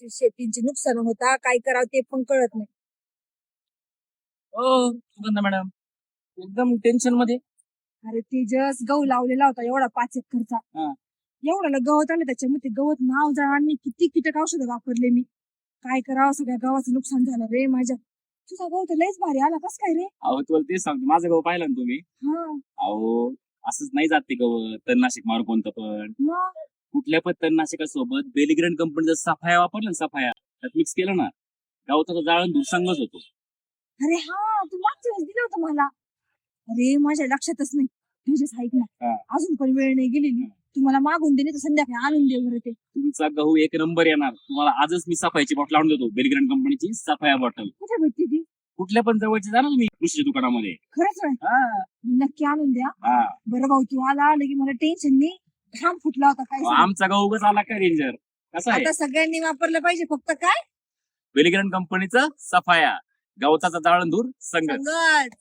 शेतीचे नुकसान होता, काय करावं ते पण कळत नाही. हो सुगंधा मॅडम, एकदम टेन्शन मध्ये. अरे तेजस, गहू लावलेला होता एवढा 5 एकरचा. हा. एवढ्याला गवत आलं त्याच्यामध्ये, गवत नाव जाणार किती कीटक औषधं वापरले मी. काय करावं, सगळ्या गव्हाचं नुकसान झालं रे माझ्या. तुझा गहू तर लयच भारी आला, कस काय रे? अहो तुम्हाला तेच सांगतो, माझं गहू पाहिलं ना तुम्ही. हा. अहो असंच नाही जात ते गवत, तणनाशक मारू कोणतं पण. मग कुठल्या पण तणनाशकासोबत बेलिग्रँड कंपनीचा सफाया वापरला ना, सफाया त्यात मिक्स केलं ना, गवताचा जाळून धुरसंगच होतो. अरे हा, तू मागच्या वेळेस दिलं होतं मला. अरे माझ्या लक्षातच नाही. तुझ्याच ऐक ना, हा. अजून पण वेळ नाही गेलेली. तू मला मागून दे, नाही तर संध्याकाळी आणून दे बरं ते. तुमचा गहू एक नंबर येणार. तुम्हाला आजच मी सफाईची बॉटल आणून देतो, बेलिग्रँड कंपनीची सफाया बॉटल. कुठे भेटते ती? कुठल्या पण जवळची जा ना तुम्ही कृषी दुकानामध्ये. खरंच आहे? हा. नक्की आणून द्या. हा. बरं भाऊ, तू आला की मला टेन्शन नाही. घाम फुटला होता काय अहो, सांगू? आमचा गहू उगाच आला का रेंजर? कसं आहे आता सगळ्यांनी वापरलं पाहिजे, फक्त काय बेलिग्रँड कंपनीचं सफाया, गवताचा जाळून धूर संगत. संगत.